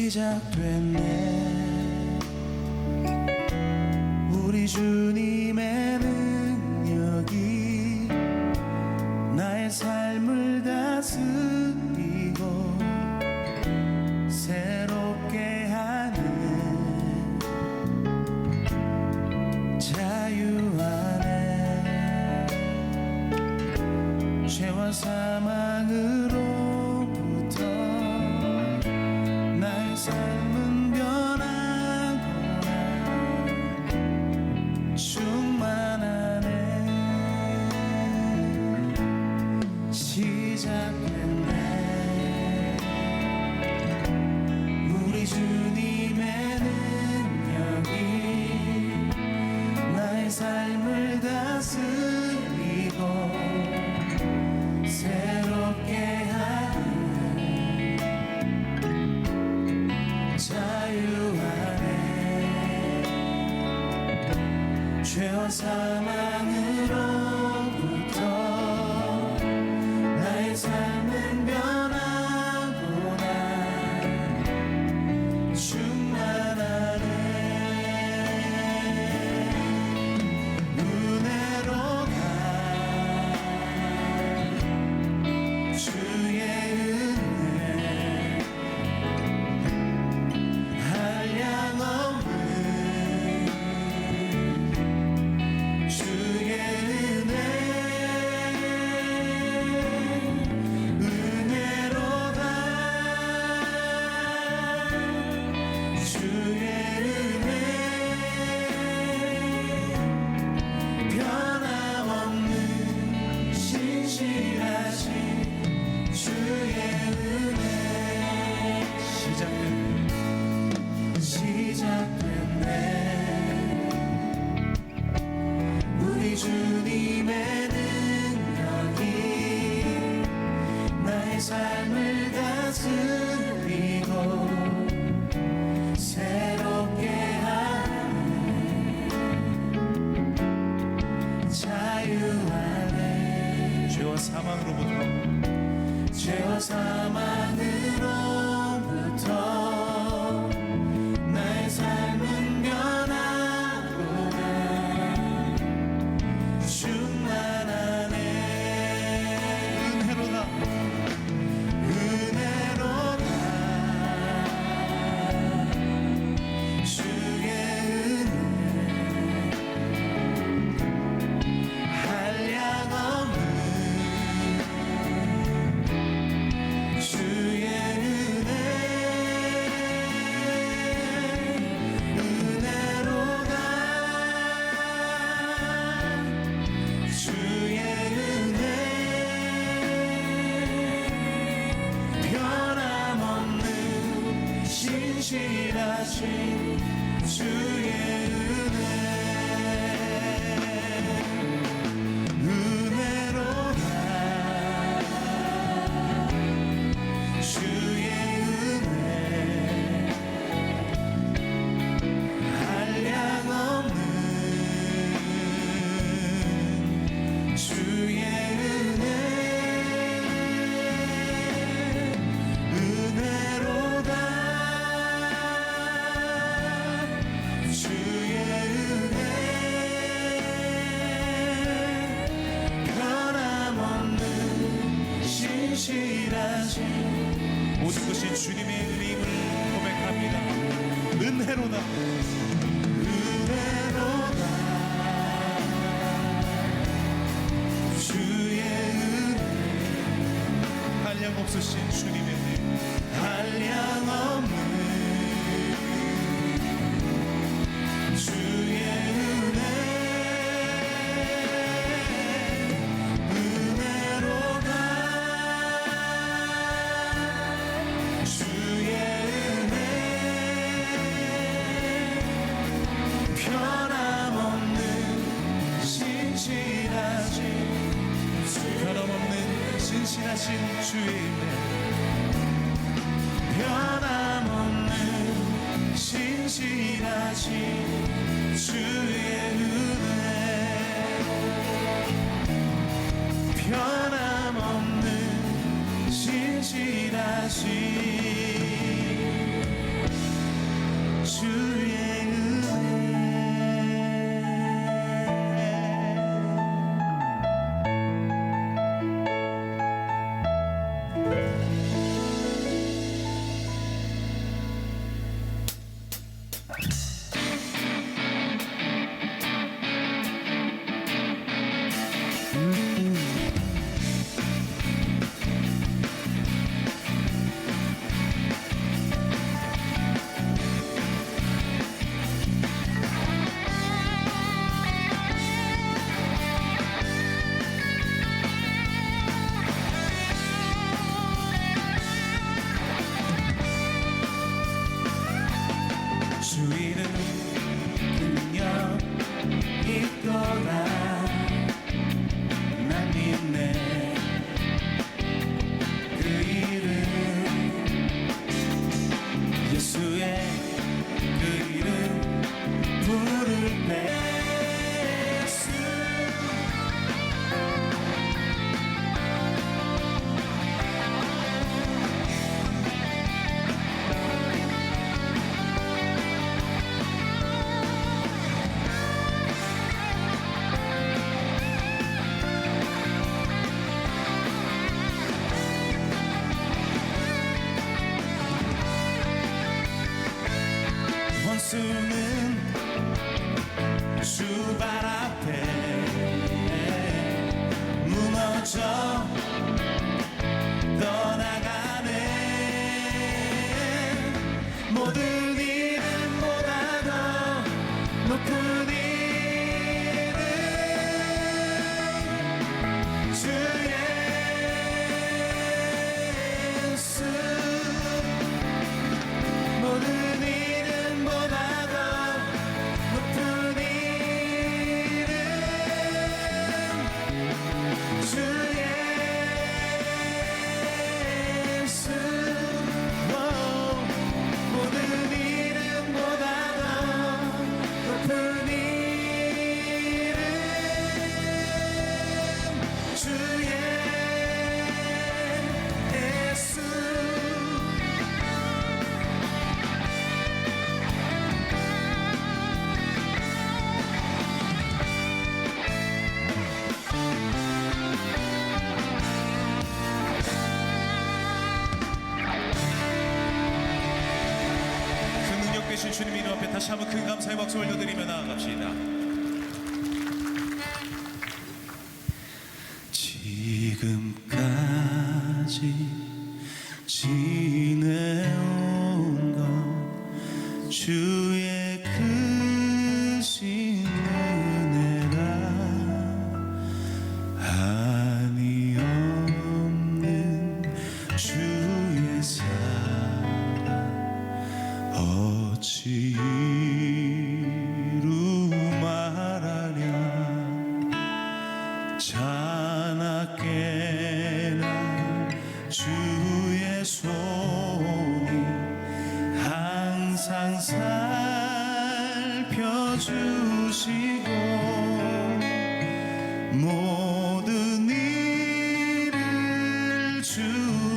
시작됐네 우리 주님의 능력이 나의 삶을 다스리고 새롭게 하는 자유 안에 죄와 사망으로부터 나의 삶은 변하거나 충만하네. 시작됐네 우리 주님의 능력이 나의 삶을 다스리고 새롭게 하는 자유 안에 죄와 사망으로부터 나의 삶은 변하구나 충만하네. 은혜로 가 주의 은혜 한량없는 주의 은혜 은혜로 가 주의 은혜 변함없는 신실하신 주의 은혜. 시작됐네 우리 주님의 능력이 나의 삶을 다스리고 새롭게 하는 자유 안에 죄와 사망으로부터 나의 삶은 변하구나 충만하네. 은혜로 가 주의 은혜 한량없는 주의 은혜 은혜로 가 주의 은혜 변함없는 신실하신 주의 은혜 은혜로 가 주의 은혜 한량없는 주의 은혜 은혜로 가 주의 은혜 변함없는 신실하신 모든 것이 주님의 은혜임을 고백합니다. 은혜로다. 은혜로다 주의 은혜 한량없으신 주님의 은혜 한량없는 주의 은혜 은혜로 가 주의 은혜 변함없는 신실하신 주의 은혜 변함없는 신실하신 주의 은혜 주의 주의는 그녀 있더라 난 믿네 그 이름 예수의 그 이름 부를 때 예수 원수는 주 발 앞에 무너져 떠나가네 모든 이름보다 더 높은 이름 주 예수 모든 이름보다 더 높은 이름 주 예수 모든 이름보다 더 높은 이름 주 예수 그 능력 되신 주님 이름 앞에 다시 한번 큰 감사의 박수 올려드리며 나아갑시다. 지금까지 지내온 것 주의 크신 은혜가 한이 없는 주의 사랑 어찌 이루 말하랴 자나깨나 주의 손이 항상 살펴주시고 모든 일을 주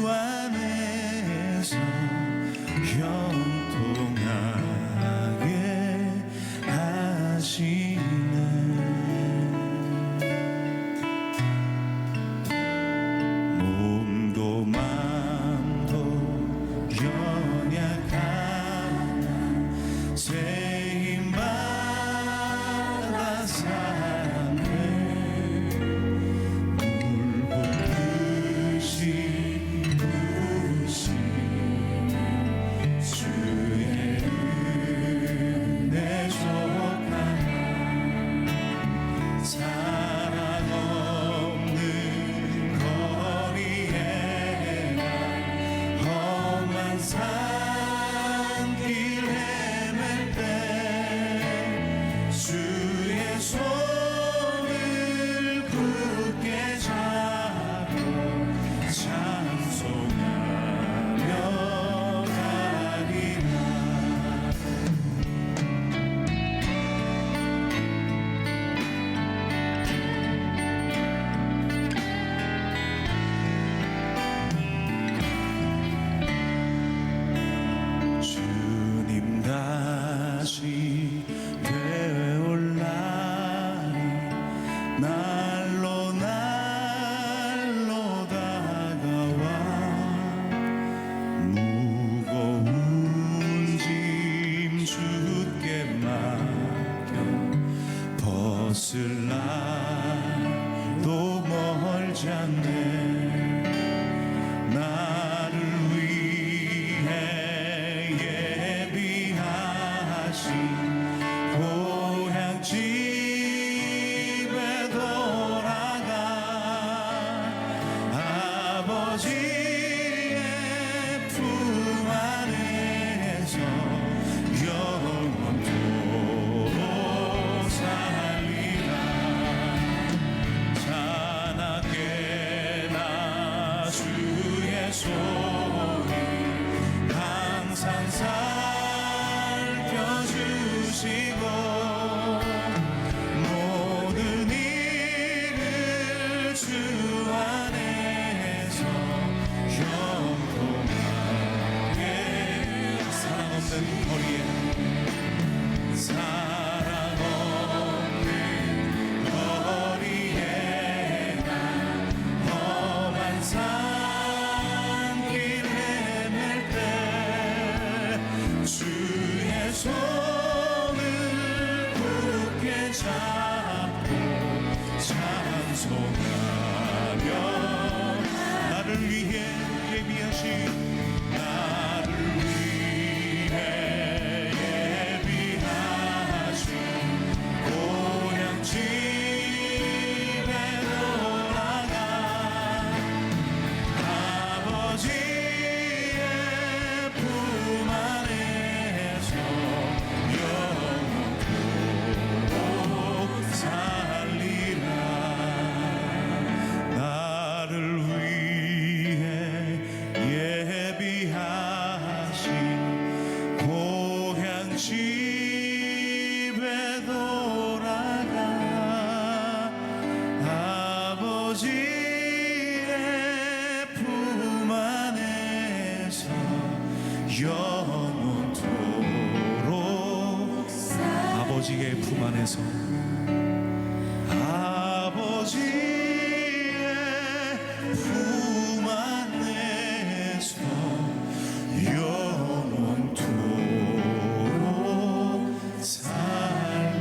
안에서 형통하게 하시네 몸도 맘도 연약한 새 힘받아 사네 벗을 날도 멀지 않네. 나를 위해 예비하신 고향 집에 돌아가 아버지의 품 안에서 영원토록 살리라. 자나깨나 주의 손이 항상 살펴주시고 모든 일을 주 안에서 형통하게. 사랑 없는 거리에 사랑 없는 거리에 난 험한 산길 헤맬 때 주의 손을 굳게 잡고 찬송하며 나를 위해 예비하신 나를 위해 예비하신 고향 집에 돌아가 아버지의 품 안에서 영원토록 살리라. 나를 위해 예비하신 고향 집에 돌아가 아버지의 품 안에서 영원토록 아버지의 품 안에서 아버지의 품 안에서 영원토록 살리라.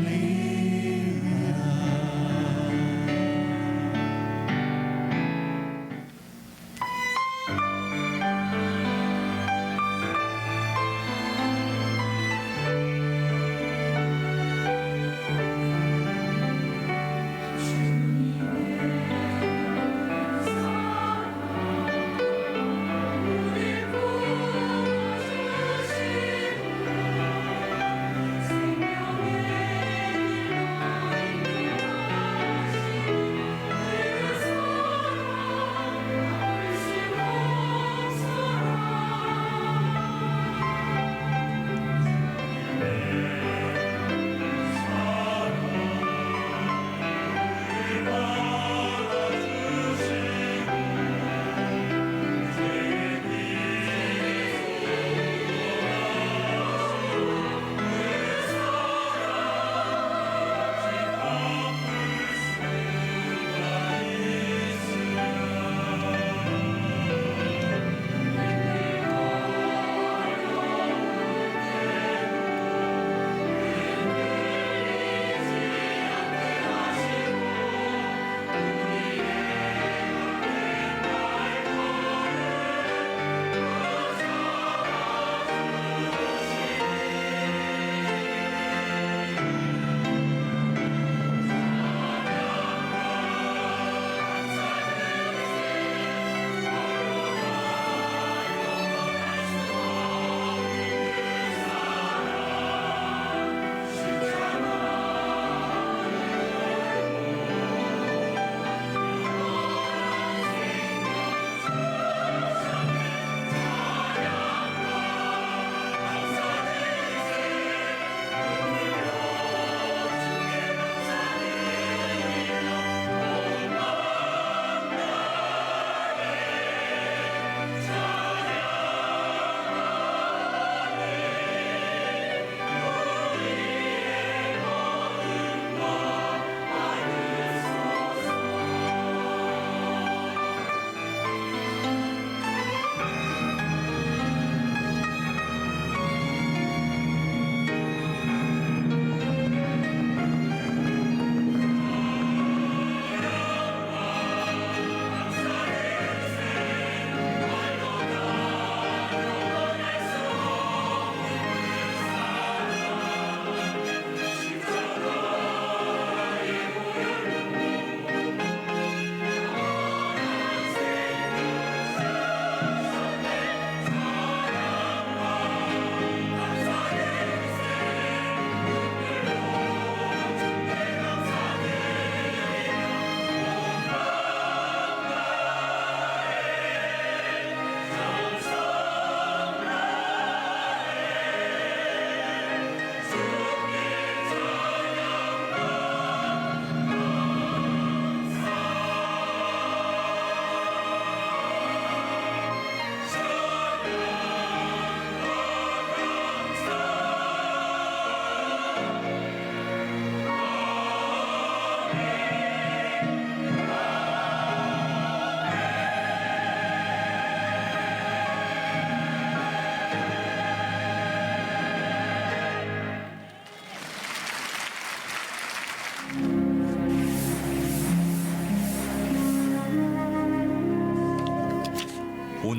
주님의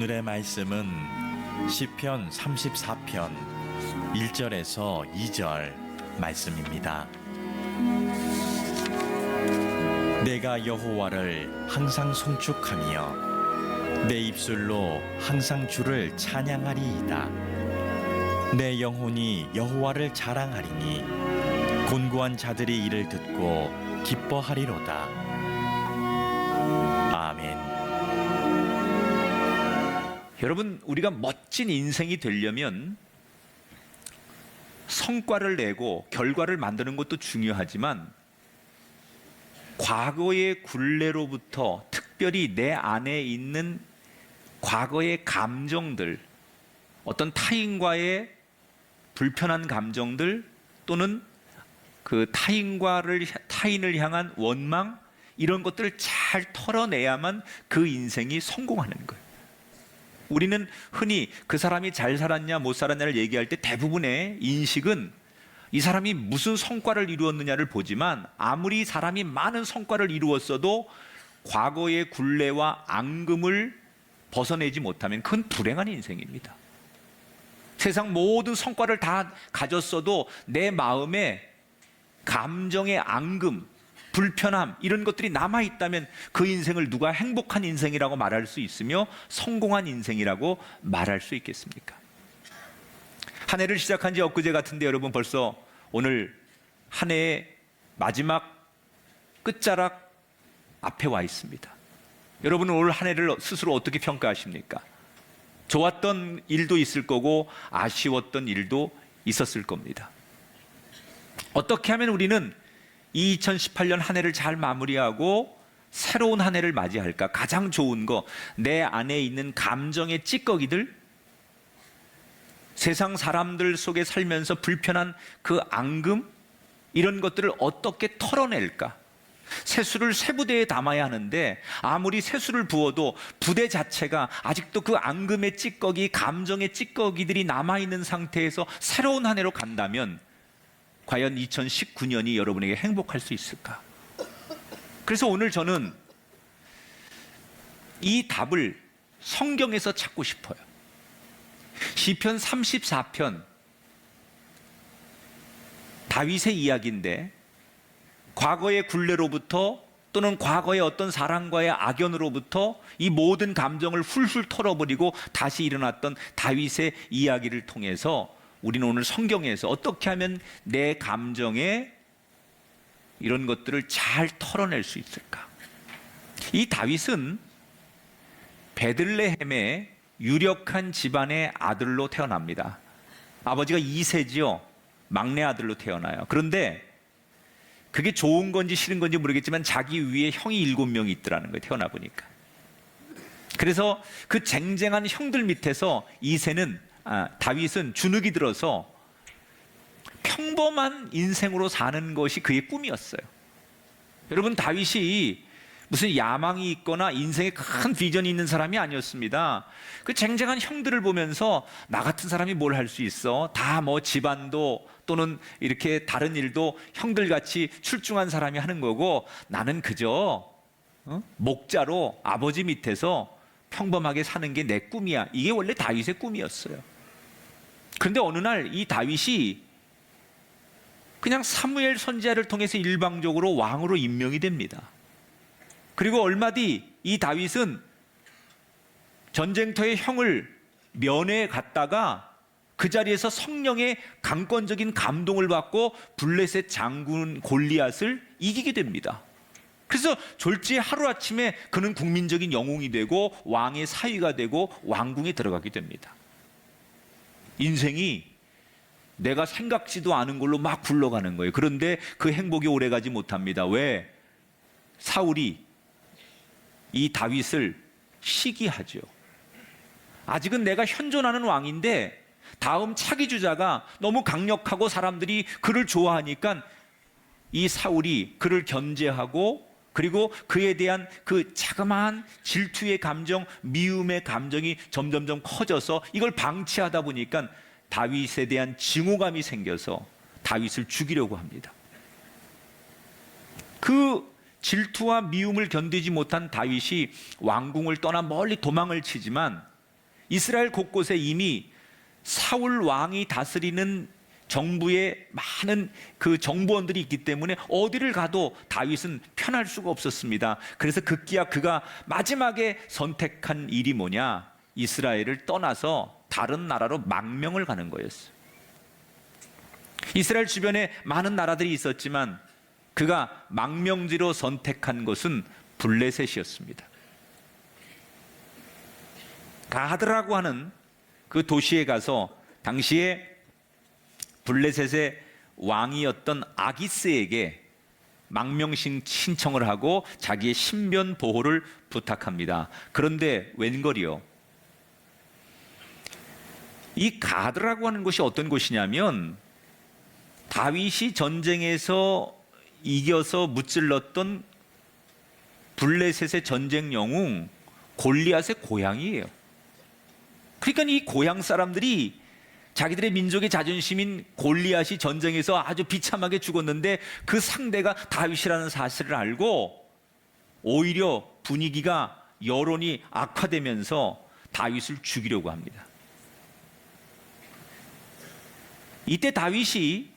오늘의 말씀은 시편 34편 1절에서 2절 말씀입니다. 내가 여호와를 항상 송축하며 내 입술로 항상 주를 찬양하리이다. 내 영혼이 여호와를 자랑하리니 곤고한 자들이 이를 듣고 기뻐하리로다. 아멘. 여러분, 우리가 멋진 인생이 되려면 성과를 내고 결과를 만드는 것도 중요하지만 과거의 굴레로부터 특별히 내 안에 있는 과거의 감정들, 어떤 타인과의 불편한 감정들 또는 그 타인을 향한 원망, 이런 것들을 잘 털어내야만 그 인생이 성공하는 거예요. 우리는 흔히 그 사람이 잘 살았냐 못 살았냐를 얘기할 때 대부분의 인식은 이 사람이 무슨 성과를 이루었느냐를 보지만, 아무리 사람이 많은 성과를 이루었어도 과거의 굴레와 앙금을 벗어내지 못하면 그건 불행한 인생입니다. 세상 모든 성과를 다 가졌어도 내 마음에 감정의 앙금, 불편함, 이런 것들이 남아있다면 그 인생을 누가 행복한 인생이라고 말할 수 있으며 성공한 인생이라고 말할 수 있겠습니까? 한 해를 시작한 지 엊그제 같은데 여러분, 벌써 오늘 한 해의 마지막 끝자락 앞에 와 있습니다. 여러분은 올 한 해를 스스로 어떻게 평가하십니까? 좋았던 일도 있을 거고 아쉬웠던 일도 있었을 겁니다. 어떻게 하면 우리는 이 2018년 한 해를 잘 마무리하고 새로운 한 해를 맞이할까? 가장 좋은 거, 내 안에 있는 감정의 찌꺼기들, 세상 사람들 속에 살면서 불편한 그 앙금, 이런 것들을 어떻게 털어낼까? 세수를 새 부대에 담아야 하는데 아무리 세수를 부어도 부대 자체가 아직도 그 앙금의 찌꺼기, 감정의 찌꺼기들이 남아있는 상태에서 새로운 한 해로 간다면 과연 2019년이 여러분에게 행복할 수 있을까? 그래서 오늘 저는 이 답을 성경에서 찾고 싶어요. 시편 34편, 다윗의 이야기인데 과거의 굴레로부터 또는 과거의 어떤 사람과의 악연으로부터 이 모든 감정을 훌훌 털어버리고 다시 일어났던 다윗의 이야기를 통해서 우리는 오늘 성경에서 어떻게 하면 내 감정에 이런 것들을 잘 털어낼 수 있을까? 이 다윗은 베들레헴의 유력한 집안의 아들로 태어납니다. 아버지가 이세지요. 막내 아들로 태어나요. 그런데 그게 좋은 건지 싫은 건지 모르겠지만 자기 위에 형이 7명이 있더라는 거예요. 태어나 보니까. 그래서 그 쟁쟁한 형들 밑에서 다윗은 주눅이 들어서 평범한 인생으로 사는 것이 그의 꿈이었어요. 여러분, 다윗이 무슨 야망이 있거나 인생에 큰 비전이 있는 사람이 아니었습니다. 그 쟁쟁한 형들을 보면서 나 같은 사람이 뭘 할 수 있어? 다 뭐 집안도 또는 이렇게 다른 일도 형들같이 출중한 사람이 하는 거고 나는 그저 목자로 아버지 밑에서 평범하게 사는 게 내 꿈이야. 이게 원래 다윗의 꿈이었어요. 그런데 어느 날 이 다윗이 그냥 사무엘 선지자를 통해서 일방적으로 왕으로 임명이 됩니다. 그리고 얼마 뒤 이 다윗은 전쟁터의 형을 면회에 갔다가 그 자리에서 성령의 강권적인 감동을 받고 블레셋 장군 골리앗을 이기게 됩니다. 그래서 졸지에 하루아침에 그는 국민적인 영웅이 되고 왕의 사위가 되고 왕궁에 들어가게 됩니다. 인생이 내가 생각지도 않은 걸로 막 굴러가는 거예요. 그런데 그 행복이 오래가지 못합니다. 왜? 사울이 이 다윗을 시기하죠. 아직은 내가 현존하는 왕인데 다음 차기 주자가 너무 강력하고 사람들이 그를 좋아하니까 이 사울이 그를 견제하고, 그리고 그에 대한 그 자그마한 질투의 감정, 미움의 감정이 점점점 커져서 이걸 방치하다 보니까 다윗에 대한 증오감이 생겨서 다윗을 죽이려고 합니다. 그 질투와 미움을 견디지 못한 다윗이 왕궁을 떠나 멀리 도망을 치지만 이스라엘 곳곳에 이미 사울 왕이 다스리는 정부에 많은 그 정보원들이 있기 때문에 어디를 가도 다윗은 편할 수가 없었습니다. 그래서 급기야 그가 마지막에 선택한 일이 뭐냐? 이스라엘을 떠나서 다른 나라로 망명을 가는 거였어요. 이스라엘 주변에 많은 나라들이 있었지만 그가 망명지로 선택한 곳은 블레셋이었습니다. 가드라고 하는 그 도시에 가서 당시에 블레셋의 왕이었던 아기스에게 망명 신청을 하고 자기의 신변 보호를 부탁합니다. 그런데 웬걸이요? 이 가드라고 하는 곳이 어떤 곳이냐면 다윗이 전쟁에서 이겨서 무찔렀던 블레셋의 전쟁 영웅 골리앗의 고향이에요. 그러니까 이 고향 사람들이 자기들의 민족의 자존심인 골리앗이 전쟁에서 아주 비참하게 죽었는데 그 상대가 다윗이라는 사실을 알고 오히려 분위기가 여론이 악화되면서 다윗을 죽이려고 합니다. 이때 다윗이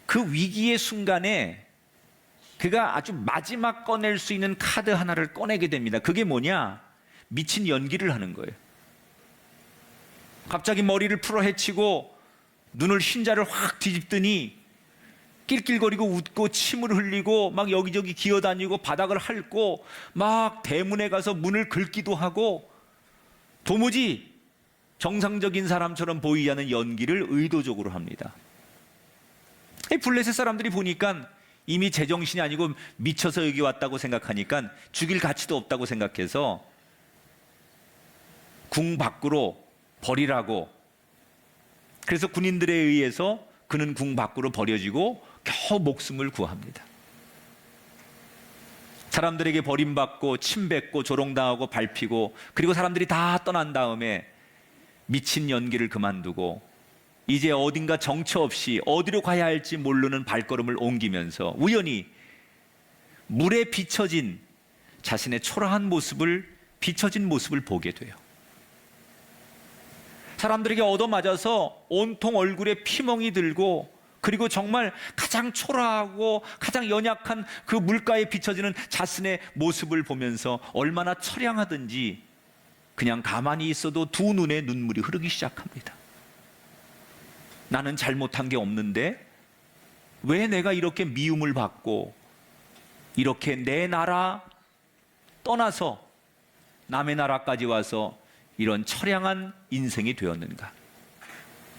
그 위기의 순간에 그가 아주 마지막 꺼낼 수 있는 카드 하나를 꺼내게 됩니다. 그게 뭐냐? 미친 연기를 하는 거예요. 갑자기 머리를 풀어 헤치고 눈을 흰자를 확 뒤집더니 낄낄거리고 웃고 침을 흘리고 막 여기저기 기어다니고 바닥을 핥고 막 대문에 가서 문을 긁기도 하고 도무지 정상적인 사람처럼 보이지 않는 연기를 의도적으로 합니다. 블레셋 사람들이 보니까 이미 제정신이 아니고 미쳐서 여기 왔다고 생각하니까 죽일 가치도 없다고 생각해서 궁 밖으로 버리라고, 그래서 군인들에 의해서 그는 궁 밖으로 버려지고 겨우 목숨을 구합니다. 사람들에게 버림받고 침뱉고 조롱당하고 밟히고 그리고 사람들이 다 떠난 다음에 미친 연기를 그만두고 이제 어딘가 정처 없이 어디로 가야 할지 모르는 발걸음을 옮기면서 우연히 물에 비춰진 자신의 초라한 모습을, 비춰진 모습을 보게 돼요. 사람들에게 얻어맞아서 온통 얼굴에 피멍이 들고 그리고 정말 가장 초라하고 가장 연약한 그 물가에 비춰지는 자신의 모습을 보면서 얼마나 처량하든지 그냥 가만히 있어도 두 눈에 눈물이 흐르기 시작합니다. 나는 잘못한 게 없는데 왜 내가 이렇게 미움을 받고 이렇게 내 나라 떠나서 남의 나라까지 와서 이런 처량한 인생이 되었는가?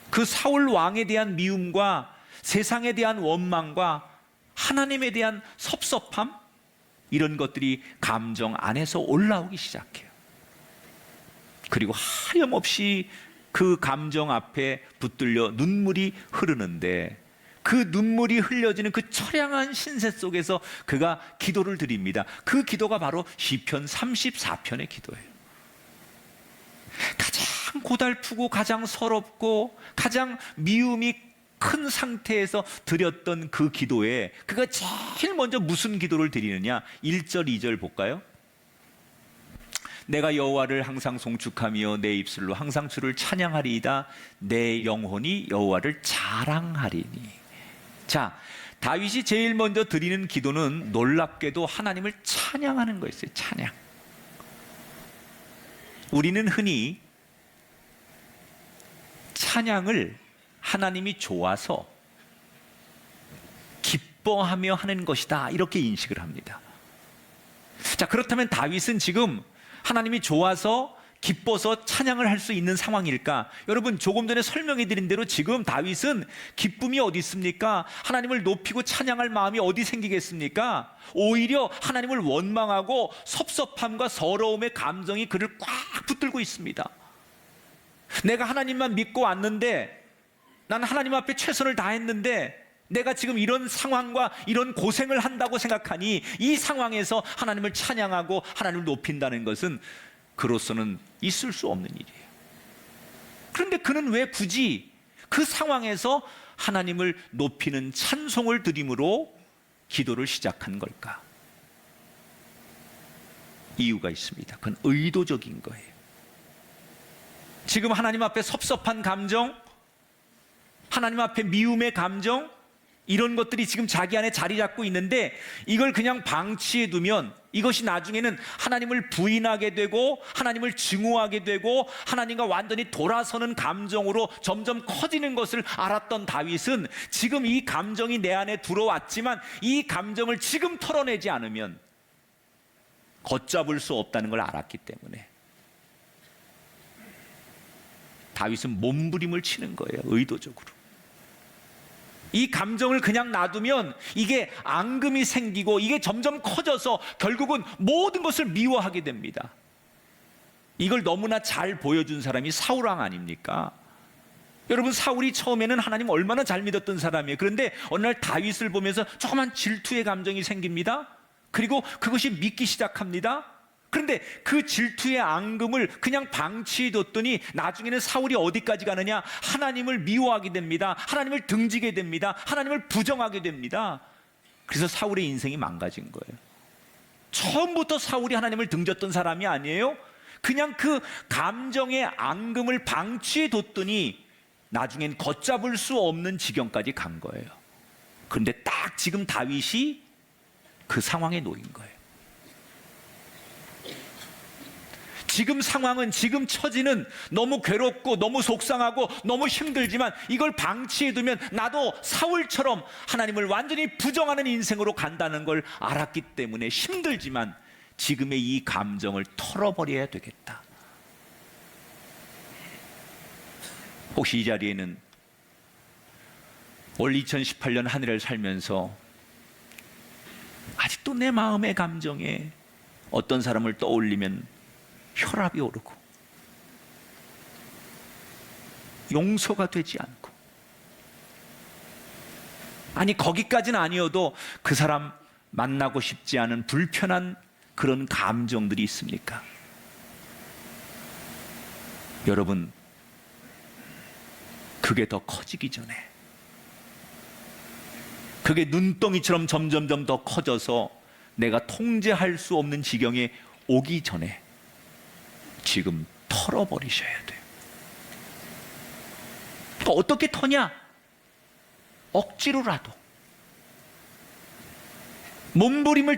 그 사울 왕에 대한 미움과 세상에 대한 원망과 하나님에 대한 섭섭함, 이런 것들이 감정 안에서 올라오기 시작해요. 그리고 하염없이 그 감정 앞에 붙들려 눈물이 흐르는데 그 눈물이 흘려지는 그 처량한 신세 속에서 그가 기도를 드립니다. 그 기도가 바로 시편 34편의 기도예요. 가장 고달프고 가장 서럽고 가장 미움이 큰 상태에서 드렸던 그 기도에 그가 제일 먼저 무슨 기도를 드리느냐? 1절 2절 볼까요? 내가 여호와를 항상 송축하며 내 입술로 항상 주를 찬양하리이다. 내 영혼이 여호와를 자랑하리니. 자, 다윗이 제일 먼저 드리는 기도는 놀랍게도 하나님을 찬양하는 거였어요. 찬양. 우리는 흔히 찬양을 하나님이 좋아서 기뻐하며 하는 것이다, 이렇게 인식을 합니다. 자, 그렇다면 다윗은 지금 하나님이 좋아서 기뻐서 찬양을 할 수 있는 상황일까? 여러분, 조금 전에 설명해 드린 대로 지금 다윗은 기쁨이 어디 있습니까? 하나님을 높이고 찬양할 마음이 어디 생기겠습니까? 오히려 하나님을 원망하고 섭섭함과 서러움의 감정이 그를 꽉 붙들고 있습니다. 내가 하나님만 믿고 왔는데, 난 하나님 앞에 최선을 다했는데 내가 지금 이런 상황과 이런 고생을 한다고 생각하니 이 상황에서 하나님을 찬양하고 하나님을 높인다는 것은 그로서는 있을 수 없는 일이에요. 그런데 그는 왜 굳이 그 상황에서 하나님을 높이는 찬송을 드림으로 기도를 시작한 걸까? 이유가 있습니다. 그건 의도적인 거예요. 지금 하나님 앞에 섭섭한 감정, 하나님 앞에 미움의 감정, 이런 것들이 지금 자기 안에 자리 잡고 있는데 이걸 그냥 방치해 두면 이것이 나중에는 하나님을 부인하게 되고 하나님을 증오하게 되고 하나님과 완전히 돌아서는 감정으로 점점 커지는 것을 알았던 다윗은 지금 이 감정이 내 안에 들어왔지만 이 감정을 지금 털어내지 않으면 걷잡을 수 없다는 걸 알았기 때문에 다윗은 몸부림을 치는 거예요. 의도적으로. 이 감정을 그냥 놔두면 이게 앙금이 생기고 이게 점점 커져서 결국은 모든 것을 미워하게 됩니다. 이걸 너무나 잘 보여준 사람이 사울왕 아닙니까? 여러분, 사울이 처음에는 하나님 얼마나 잘 믿었던 사람이에요. 그런데 어느 날 다윗을 보면서 조그만 질투의 감정이 생깁니다. 그리고 그것이 믿기 시작합니다. 그런데 그 질투의 앙금을 그냥 방치해뒀더니 나중에는 사울이 어디까지 가느냐? 하나님을 미워하게 됩니다. 하나님을 등지게 됩니다. 하나님을 부정하게 됩니다. 그래서 사울의 인생이 망가진 거예요. 처음부터 사울이 하나님을 등졌던 사람이 아니에요. 그냥 그 감정의 앙금을 방치해뒀더니 나중엔 걷잡을 수 없는 지경까지 간 거예요. 그런데 딱 지금 다윗이 그 상황에 놓인 거예요. 지금 상황은, 지금 처지는 너무 괴롭고 너무 속상하고 너무 힘들지만 이걸 방치해두면 나도 사울처럼 하나님을 완전히 부정하는 인생으로 간다는 걸 알았기 때문에 힘들지만 지금의 이 감정을 털어버려야 되겠다. 혹시 이 자리에는 올 2018년 한 해를 살면서 아직도 내 마음의 감정에 어떤 사람을 떠올리면 혈압이 오르고 용서가 되지 않고, 아니 거기까지는 아니어도 그 사람 만나고 싶지 않은 불편한 그런 감정들이 있습니까? 여러분, 그게 더 커지기 전에, 그게 눈덩이처럼 점점점 더 커져서 내가 통제할 수 없는 지경에 오기 전에 지금 털어버리셔야 돼요. 어떻게 터냐? 억지로라도, 몸부림을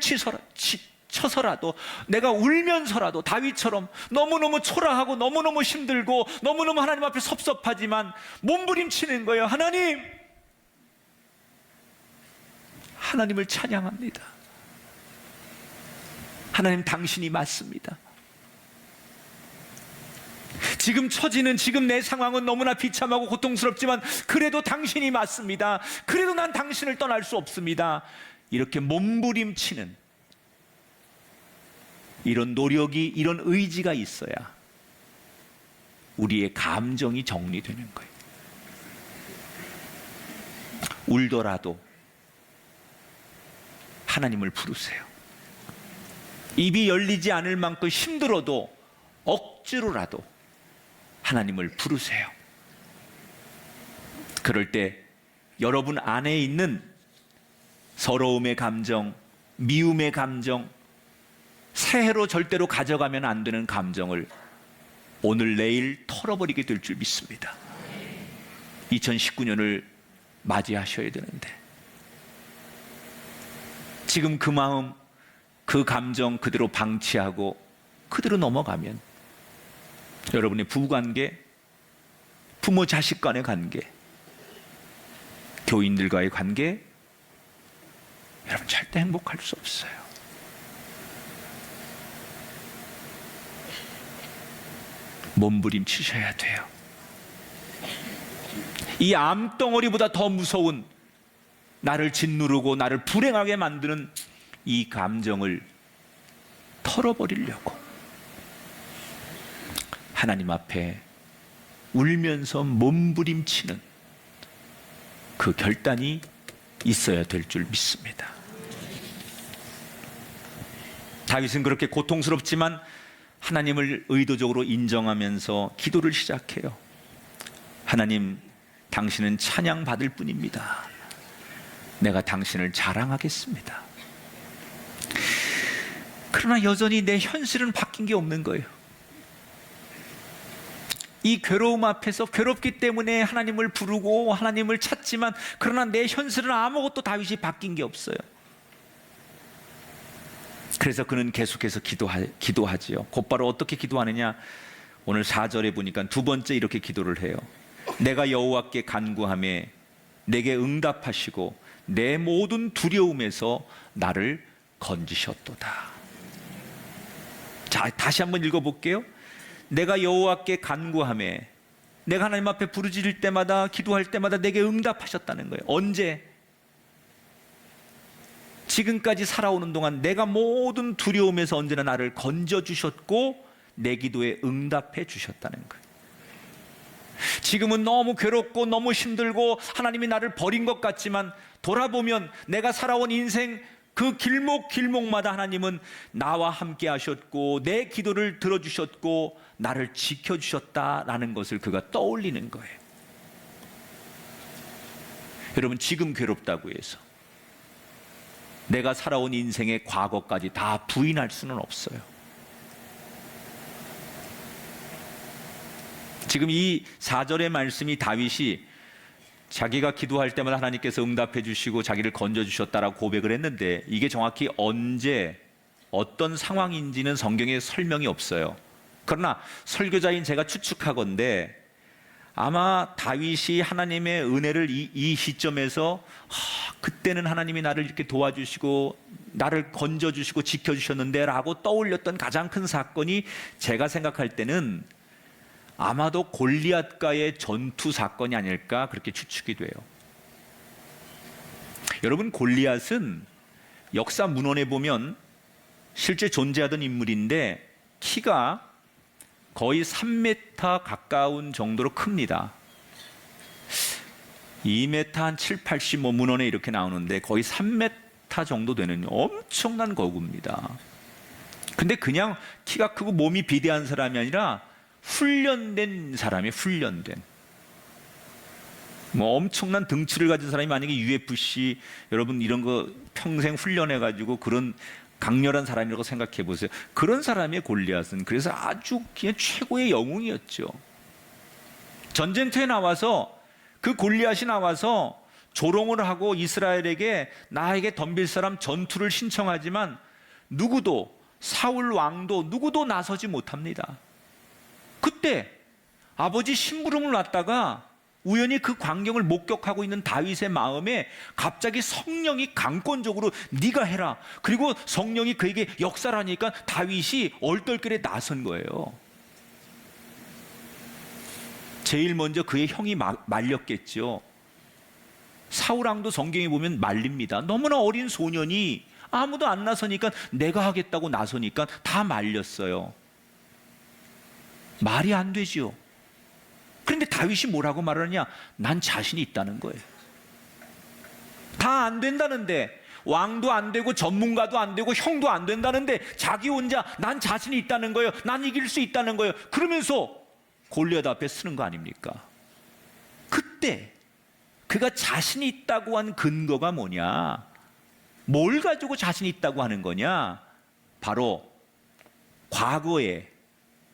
쳐서라도, 내가 울면서라도, 다윗처럼 너무너무 초라하고 너무너무 힘들고 너무너무 하나님 앞에 섭섭하지만 몸부림치는 거예요. 하나님을 찬양합니다. 하나님, 당신이 맞습니다. 지금 처지는, 지금 내 상황은 너무나 비참하고 고통스럽지만 그래도 당신이 맞습니다. 그래도 난 당신을 떠날 수 없습니다. 이렇게 몸부림치는 이런 노력이, 이런 의지가 있어야 우리의 감정이 정리되는 거예요. 울더라도 하나님을 부르세요. 입이 열리지 않을 만큼 힘들어도 억지로라도 하나님을 부르세요. 그럴 때 여러분 안에 있는 서러움의 감정, 미움의 감정, 새해로 절대로 가져가면 안 되는 감정을 오늘 내일 털어버리게 될 줄 믿습니다. 2019년을 맞이하셔야 되는데 지금 그 마음, 그 감정 그대로 방치하고 그대로 넘어가면 여러분의 부부관계, 부모 자식 간의 관계, 교인들과의 관계, 여러분 절대 행복할 수 없어요. 몸부림치셔야 돼요. 이 암덩어리보다 더 무서운, 나를 짓누르고 나를 불행하게 만드는 이 감정을 털어버리려고 하나님 앞에 울면서 몸부림치는 그 결단이 있어야 될 줄 믿습니다. 다윗은 그렇게 고통스럽지만 하나님을 의도적으로 인정하면서 기도를 시작해요. 하나님, 당신은 찬양받을 뿐입니다. 내가 당신을 자랑하겠습니다. 그러나 여전히 내 현실은 바뀐 게 없는 거예요. 이 괴로움 앞에서 괴롭기 때문에 하나님을 부르고 하나님을 찾지만 그러나 내 현실은 아무것도 다윗이 바뀐 게 없어요. 그래서 그는 계속해서 기도하지요. 곧바로 어떻게 기도하느냐? 오늘 4절에 보니까 두 번째 이렇게 기도를 해요. 내가 여호와께 간구하매 내게 응답하시고 내 모든 두려움에서 나를 건지셨도다. 자, 다시 한번 읽어볼게요. 내가 여호와께 간구하매, 내가 하나님 앞에 부르짖을 때마다 기도할 때마다 내게 응답하셨다는 거예요. 언제? 지금까지 살아오는 동안 내가 모든 두려움에서 언제나 나를 건져주셨고 내 기도에 응답해 주셨다는 거예요. 지금은 너무 괴롭고 너무 힘들고 하나님이 나를 버린 것 같지만 돌아보면 내가 살아온 인생 그 길목마다 하나님은 나와 함께 하셨고 내 기도를 들어주셨고 나를 지켜주셨다라는 것을 그가 떠올리는 거예요. 여러분, 지금 괴롭다고 해서 내가 살아온 인생의 과거까지 다 부인할 수는 없어요. 지금 이 4절의 말씀이 다윗이 자기가 기도할 때마다 하나님께서 응답해 주시고 자기를 건져주셨다라고 고백을 했는데 이게 정확히 언제 어떤 상황인지는 성경에 설명이 없어요. 그러나 설교자인 제가 추측하건대 아마 다윗이 하나님의 은혜를 이 시점에서 그때는 하나님이 나를 이렇게 도와주시고 나를 건져주시고 지켜주셨는데 라고 떠올렸던 가장 큰 사건이 제가 생각할 때는 아마도 골리앗과의 전투 사건이 아닐까 그렇게 추측이 돼요. 여러분, 골리앗은 역사 문헌에 보면 실제 존재하던 인물인데 키가 거의 3m 가까운 정도로 큽니다. 2m 한 7, 80 문헌에 이렇게 나오는데 거의 3m 정도 되는 엄청난 거구입니다. 근데 그냥 키가 크고 몸이 비대한 사람이 아니라 훈련된 사람이 뭐 엄청난 등치를 가진 사람이 만약에 UFC 여러분 이런 거 평생 훈련해가지고 그런 강렬한 사람이라고 생각해 보세요. 그런 사람의 골리앗은 그래서 아주 그냥 최고의 영웅이었죠. 전쟁터에 나와서 그 골리앗이 나와서 조롱을 하고 이스라엘에게 나에게 덤빌 사람 전투를 신청하지만 누구도 사울 왕도 누구도 나서지 못합니다. 그때 아버지 심부름을 놨다가 우연히 그 광경을 목격하고 있는 다윗의 마음에 갑자기 성령이 강권적으로 네가 해라. 그리고 성령이 그에게 역사를 하니까 다윗이 얼떨결에 나선 거예요. 제일 먼저 그의 형이 말렸겠죠. 사울왕도 성경에 보면 말립니다. 너무나 어린 소년이 아무도 안 나서니까 내가 하겠다고 나서니까 다 말렸어요. 말이 안 되지요. 그런데 다윗이 뭐라고 말하느냐? 난 자신이 있다는 거예요. 다 안 된다는데, 왕도 안 되고 전문가도 안 되고 형도 안 된다는데 자기 혼자 난 자신이 있다는 거예요. 난 이길 수 있다는 거예요. 그러면서 골리앗 앞에 쓰는 거 아닙니까? 그때 그가 자신이 있다고 한 근거가 뭐냐? 뭘 가지고 자신이 있다고 하는 거냐? 바로 과거에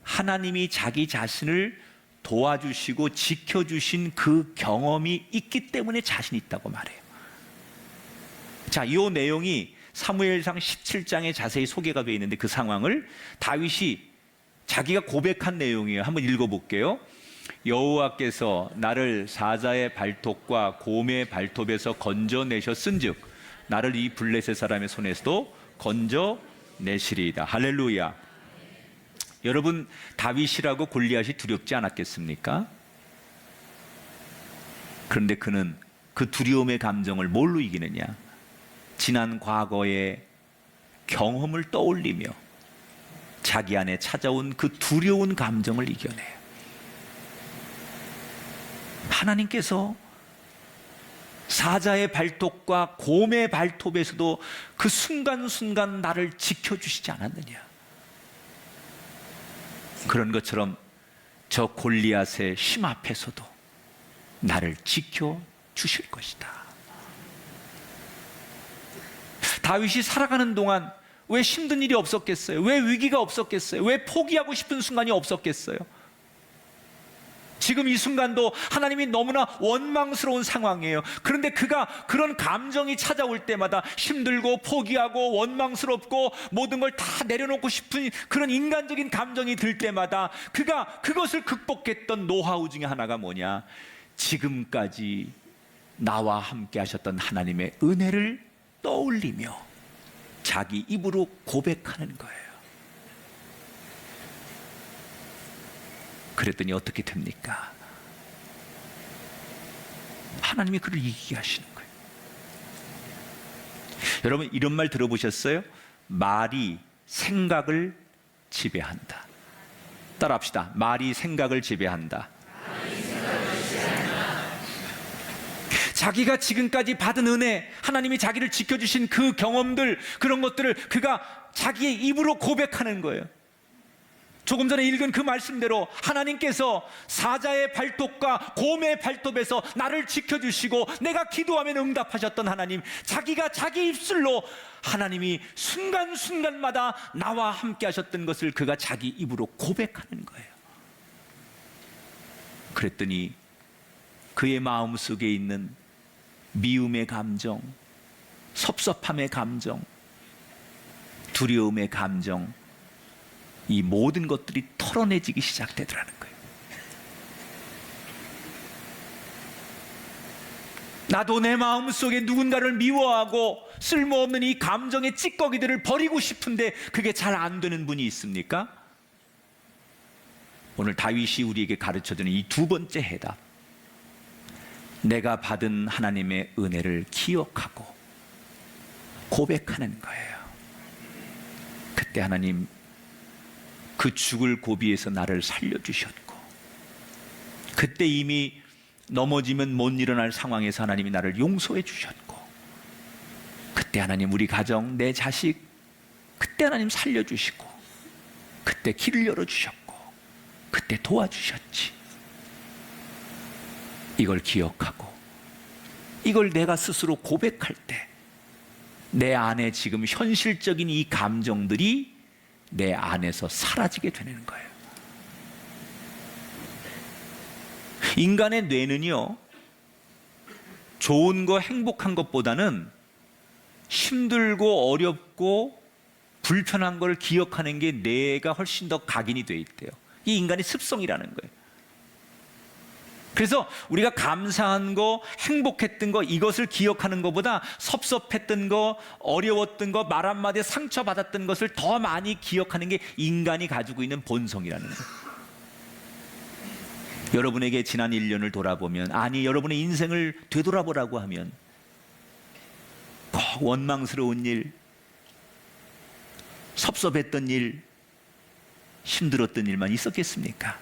하나님이 자기 자신을 도와주시고 지켜주신 그 경험이 있기 때문에 자신이 있다고 말해요. 자, 이 내용이 사무엘상 17장에 자세히 소개가 되어 있는데 그 상황을 다윗이 자기가 고백한 내용이에요. 한번 읽어볼게요. 여호와께서 나를 사자의 발톱과 곰의 발톱에서 건져내셨은즉 나를 이 블레셋 사람의 손에서도 건져내시리이다. 할렐루야. 여러분, 다윗이라고 골리앗이 두렵지 않았겠습니까? 그런데 그는 그 두려움의 감정을 뭘로 이기느냐? 지난 과거의 경험을 떠올리며 자기 안에 찾아온 그 두려운 감정을 이겨내요. 하나님께서 사자의 발톱과 곰의 발톱에서도 그 순간순간 나를 지켜주시지 않았느냐? 그런 것처럼 저 골리앗의 힘 앞에서도 나를 지켜주실 것이다. 다윗이 살아가는 동안 왜 힘든 일이 없었겠어요? 왜 위기가 없었겠어요? 왜 포기하고 싶은 순간이 없었겠어요? 지금 이 순간도 하나님이 너무나 원망스러운 상황이에요. 그런데 그가 그런 감정이 찾아올 때마다 힘들고 포기하고 원망스럽고 모든 걸 다 내려놓고 싶은 그런 인간적인 감정이 들 때마다 그가 그것을 극복했던 노하우 중에 하나가 뭐냐? 지금까지 나와 함께 하셨던 하나님의 은혜를 떠올리며 자기 입으로 고백하는 거예요. 그랬더니 어떻게 됩니까? 하나님이 그를 이기게 하시는 거예요. 여러분, 이런 말 들어보셨어요? 말이 생각을 지배한다. 따라합시다. 말이 생각을 지배한다. 자기가 지금까지 받은 은혜, 하나님이 자기를 지켜주신 그 경험들, 그런 것들을 그가 자기의 입으로 고백하는 거예요. 조금 전에 읽은 그 말씀대로 하나님께서 사자의 발톱과 곰의 발톱에서 나를 지켜주시고 내가 기도하면 응답하셨던 하나님, 자기가 자기 입술로 하나님이 순간순간마다 나와 함께 하셨던 것을 그가 자기 입으로 고백하는 거예요. 그랬더니 그의 마음속에 있는 미움의 감정, 섭섭함의 감정, 두려움의 감정, 이 모든 것들이 털어내지기 시작되더라는 거예요. 나도 내 마음속에 누군가를 미워하고 쓸모없는 이 감정의 찌꺼기들을 버리고 싶은데 그게 잘 안 되는 분이 있습니까? 오늘 다윗이 우리에게 가르쳐주는 이 두 번째 해답, 내가 받은 하나님의 은혜를 기억하고 고백하는 거예요. 그때 하나님 그 죽을 고비에서 나를 살려주셨고, 그때 이미 넘어지면 못 일어날 상황에서 하나님이 나를 용서해 주셨고, 그때 하나님 우리 가정, 내 자식, 그때 하나님 살려주시고, 그때 길을 열어주셨고, 그때 도와주셨지. 이걸 기억하고 이걸 내가 스스로 고백할 때 내 안에 지금 현실적인 이 감정들이 내 안에서 사라지게 되는 거예요. 인간의 뇌는요, 좋은 거 행복한 것보다는 힘들고 어렵고 불편한 걸 기억하는 게 뇌가 훨씬 더 각인이 돼 있대요. 이 인간의 습성이라는 거예요. 그래서 우리가 감사한 거, 행복했던 거, 이것을 기억하는 것보다 섭섭했던 거, 어려웠던 거, 말 한마디에 상처받았던 것을 더 많이 기억하는 게 인간이 가지고 있는 본성이라는 거예요. 여러분에게 지난 1년을 돌아보면, 아니 여러분의 인생을 되돌아보라고 하면 꼭 원망스러운 일, 섭섭했던 일, 힘들었던 일만 있었겠습니까?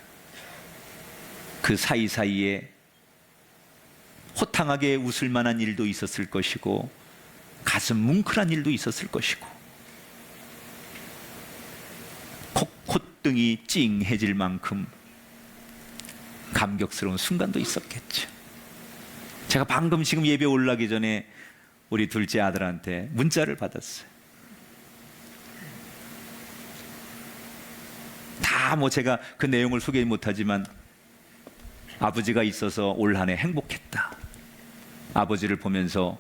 그 사이사이에 호탕하게 웃을 만한 일도 있었을 것이고, 가슴 뭉클한 일도 있었을 것이고, 콧등이 찡해질 만큼 감격스러운 순간도 있었겠죠. 제가 방금 지금 예배 올라가기 전에 우리 둘째 아들한테 문자를 받았어요. 다 뭐 제가 그 내용을 소개 못하지만 아버지가 있어서 올 한 해 행복했다. 아버지를 보면서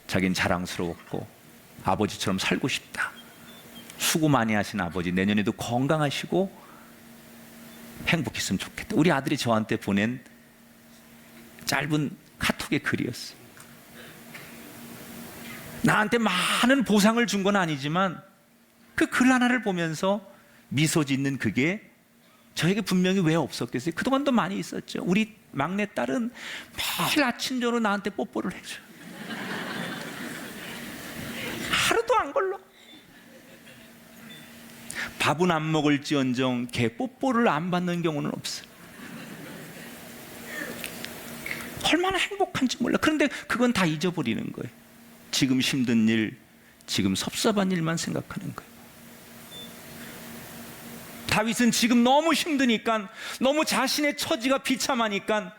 자긴 자랑스러웠고 아버지처럼 살고 싶다. 수고 많이 하신 아버지, 내년에도 건강하시고 행복했으면 좋겠다. 우리 아들이 저한테 보낸 짧은 카톡의 글이었어요. 나한테 많은 보상을 준 건 아니지만 그 글 하나를 보면서 미소 짓는 그게 저에게 분명히 왜 없었겠어요? 그동안도 많이 있었죠. 우리 막내딸은 매일 아침 저녁으로 나한테 뽀뽀를 해줘요. 하루도 안 걸러. 밥은 안 먹을지언정 걔 뽀뽀를 안 받는 경우는 없어요. 얼마나 행복한지 몰라. 그런데 그건 다 잊어버리는 거예요. 지금 힘든 일, 지금 섭섭한 일만 생각하는 거예요. 다윗은 지금 너무 힘드니까, 너무 자신의 처지가 비참하니까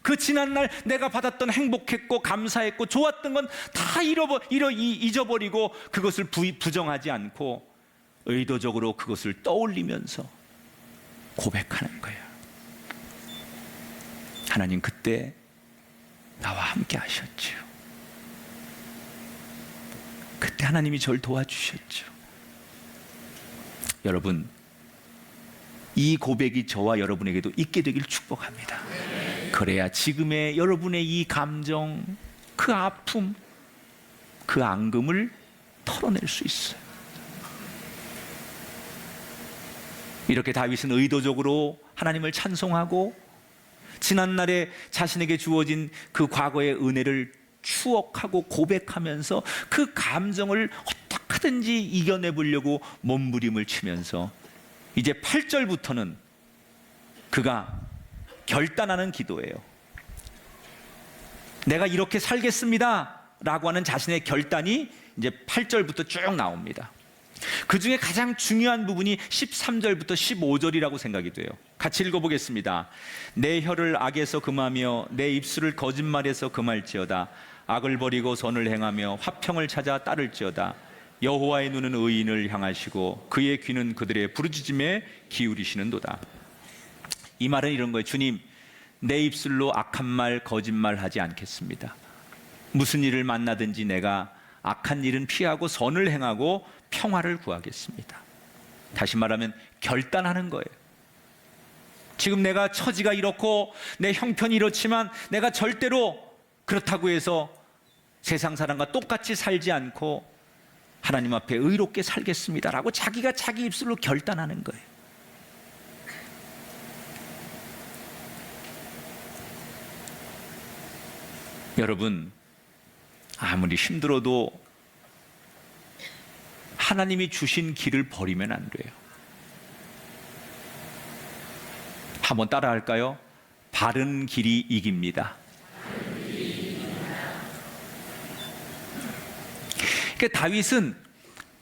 그 지난날 내가 받았던 행복했고 감사했고 좋았던 건 다 잊어버리고 그것을 부정하지 않고 의도적으로 그것을 떠올리면서 고백하는 거예요. 하나님 그때 나와 함께 하셨죠. 그때 하나님이 저를 도와주셨죠. 여러분, 이 고백이 저와 여러분에게도 있게 되길 축복합니다. 그래야 지금의 여러분의 이 감정, 그 아픔, 그 앙금을 털어낼 수 있어요. 이렇게 다윗은 의도적으로 하나님을 찬송하고 지난날에 자신에게 주어진 그 과거의 은혜를 추억하고 고백하면서 그 감정을 어떻게든지 이겨내 보려고 몸부림을 치면서 이제 8절부터는 그가 결단하는 기도예요. 내가 이렇게 살겠습니다 라고 하는 자신의 결단이 이제 8절부터 쭉 나옵니다. 그 중에 가장 중요한 부분이 13절부터 15절이라고 생각이 돼요. 같이 읽어보겠습니다. 내 혀를 악에서 금하며 내 입술을 거짓말에서 금할지어다. 악을 버리고 선을 행하며 화평을 찾아 따를지어다. 여호와의 눈은 의인을 향하시고 그의 귀는 그들의 부르짖음에 기울이시는도다. 이 말은 이런 거예요. 주님, 내 입술로 악한 말, 거짓말 하지 않겠습니다. 무슨 일을 만나든지 내가 악한 일은 피하고 선을 행하고 평화를 구하겠습니다. 다시 말하면 결단하는 거예요. 지금 내가 처지가 이렇고 내 형편이 이렇지만 내가 절대로 그렇다고 해서 세상 사람과 똑같이 살지 않고 하나님 앞에 의롭게 살겠습니다라고 자기가 자기 입술로 결단하는 거예요. 여러분, 아무리 힘들어도 하나님이 주신 길을 버리면 안 돼요. 한번 따라 할까요? 바른 길이 이깁니다. 그러니까 다윗은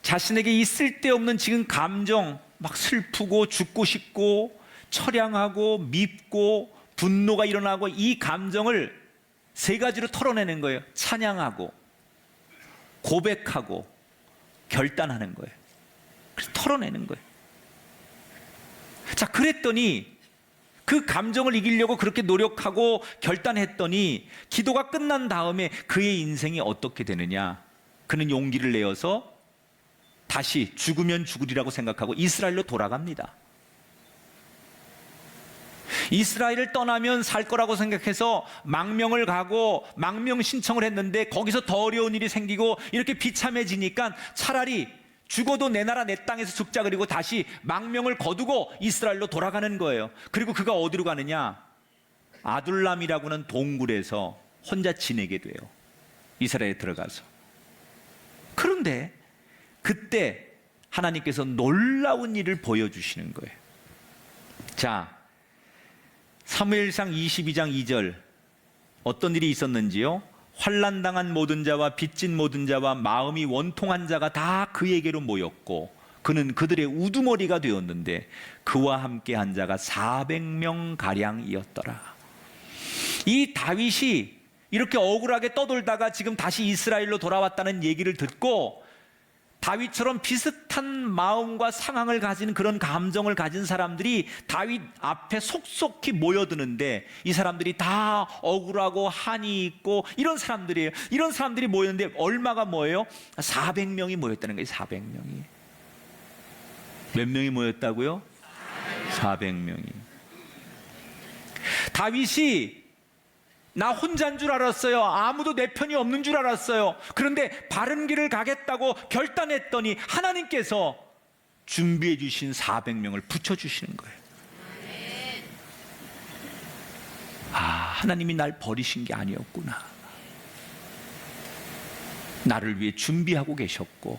자신에게 이 쓸데없는 지금 감정, 막 슬프고 죽고 싶고 처량하고 밉고 분노가 일어나고 이 감정을 세 가지로 털어내는 거예요. 찬양하고 고백하고 결단하는 거예요. 그래서 털어내는 거예요. 자, 그랬더니 그 감정을 이기려고 그렇게 노력하고 결단했더니 기도가 끝난 다음에 그의 인생이 어떻게 되느냐? 그는 용기를 내어서 다시 죽으면 죽으리라고 생각하고 이스라엘로 돌아갑니다. 이스라엘을 떠나면 살 거라고 생각해서 망명을 가고 망명 신청을 했는데 거기서 더 어려운 일이 생기고 이렇게 비참해지니까 차라리 죽어도 내 나라 내 땅에서 죽자 그리고 다시 망명을 거두고 이스라엘로 돌아가는 거예요. 그리고 그가 어디로 가느냐? 아둘람이라고 하는 동굴에서 혼자 지내게 돼요. 이스라엘에 들어가서. 그런데 그때 하나님께서 놀라운 일을 보여주시는 거예요. 자, 사무엘상 22장 2절 어떤 일이 있었는지요? 환난당한 모든 자와 빚진 모든 자와 마음이 원통한 자가 다 그에게로 모였고 그는 그들의 우두머리가 되었는데 그와 함께 한 자가 400명 가량이었더라. 이 다윗이 이렇게 억울하게 떠돌다가 지금 다시 이스라엘로 돌아왔다는 얘기를 듣고 다윗처럼 비슷한 마음과 상황을 가진 그런 감정을 가진 사람들이 다윗 앞에 속속히 모여드는데 이 사람들이 다 억울하고 한이 있고 이런 사람들이에요. 이런 사람들이 모였는데 얼마가 뭐예요? 400명이 모였다는 거예요. 400명이. 몇 명이 모였다고요? 400명이. 다윗이 나 혼자인 줄 알았어요. 아무도 내 편이 없는 줄 알았어요. 그런데 바른 길을 가겠다고 결단했더니 하나님께서 준비해 주신 400명을 붙여주시는 거예요. 아, 하나님이 날 버리신 게 아니었구나. 나를 위해 준비하고 계셨고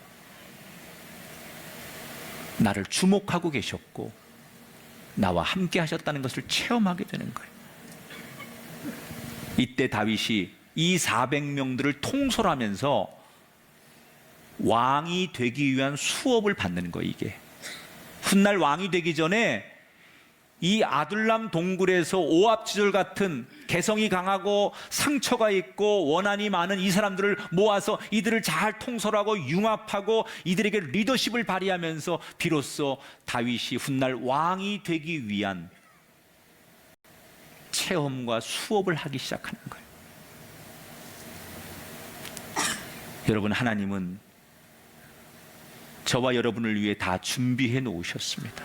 나를 주목하고 계셨고 나와 함께 하셨다는 것을 체험하게 되는 거예요. 이때 다윗이 이 400명들을 통솔하면서 왕이 되기 위한 수업을 받는 거예요. 이게 훗날 왕이 되기 전에 이 아둘람 동굴에서 오압지졸 같은 개성이 강하고 상처가 있고 원한이 많은 이 사람들을 모아서 이들을 잘 통솔하고 융합하고 이들에게 리더십을 발휘하면서 비로소 다윗이 훗날 왕이 되기 위한 체험과 수업을 하기 시작하는 거예요. 여러분, 하나님은 저와 여러분을 위해 다 준비해 놓으셨습니다.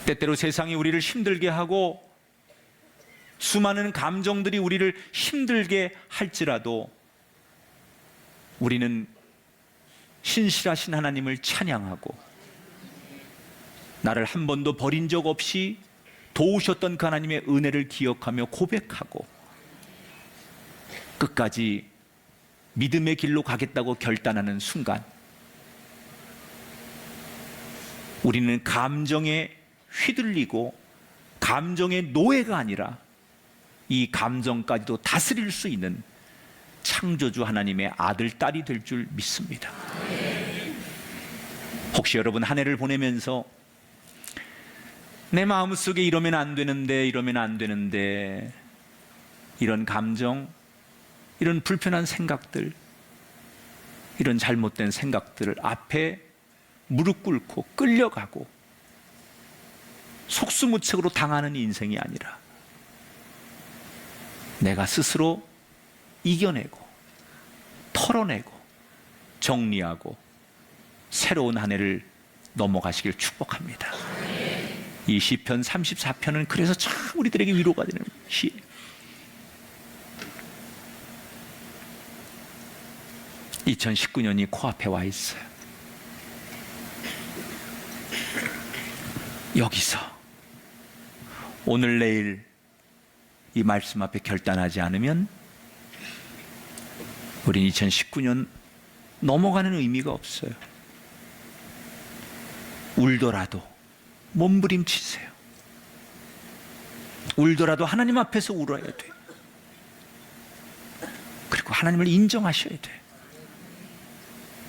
때때로 세상이 우리를 힘들게 하고 수많은 감정들이 우리를 힘들게 할지라도 우리는 신실하신 하나님을 찬양하고 나를 한 번도 버린 적 없이 도우셨던 그 하나님의 은혜를 기억하며 고백하고 끝까지 믿음의 길로 가겠다고 결단하는 순간 우리는 감정에 휘둘리고 감정의 노예가 아니라 이 감정까지도 다스릴 수 있는 창조주 하나님의 아들, 딸이 될 줄 믿습니다. 혹시 여러분 한 해를 보내면서 내 마음속에 이러면 안 되는데 이런 감정, 이런 불편한 생각들, 이런 잘못된 생각들을 앞에 무릎 꿇고 끌려가고 속수무책으로 당하는 인생이 아니라 내가 스스로 이겨내고 털어내고 정리하고 새로운 한 해를 넘어가시길 축복합니다. 이 시편 34편은 그래서 참 우리들에게 위로가 되는 시예요. 2019년이 코앞에 와 있어요. 여기서 오늘 내일 이 말씀 앞에 결단하지 않으면 우린 2019년 넘어가는 의미가 없어요. 울더라도 몸부림치세요. 울더라도 하나님 앞에서 울어야 돼. 그리고 하나님을 인정하셔야 돼.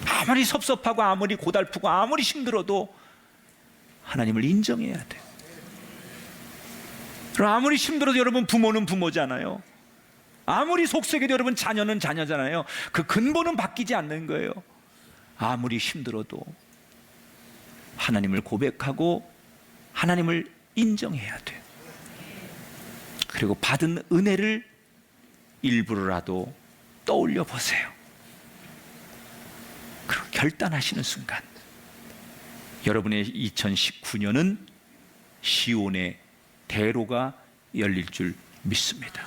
아무리 섭섭하고 아무리 고달프고 아무리 힘들어도 하나님을 인정해야 돼. 그럼 아무리 힘들어도 여러분 부모는 부모잖아요. 아무리 속썩여도 여러분 자녀는 자녀잖아요. 그 근본은 바뀌지 않는 거예요. 아무리 힘들어도 하나님을 고백하고 하나님을 인정해야 돼. 그리고 받은 은혜를 일부러라도 떠올려 보세요. 그리고 결단하시는 순간 여러분의 2019년은 시온의 대로가 열릴 줄 믿습니다.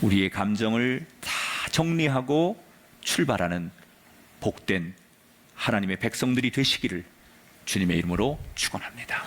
우리의 감정을 다 정리하고 출발하는 복된 하나님의 백성들이 되시기를 주님의 이름으로 축원합니다.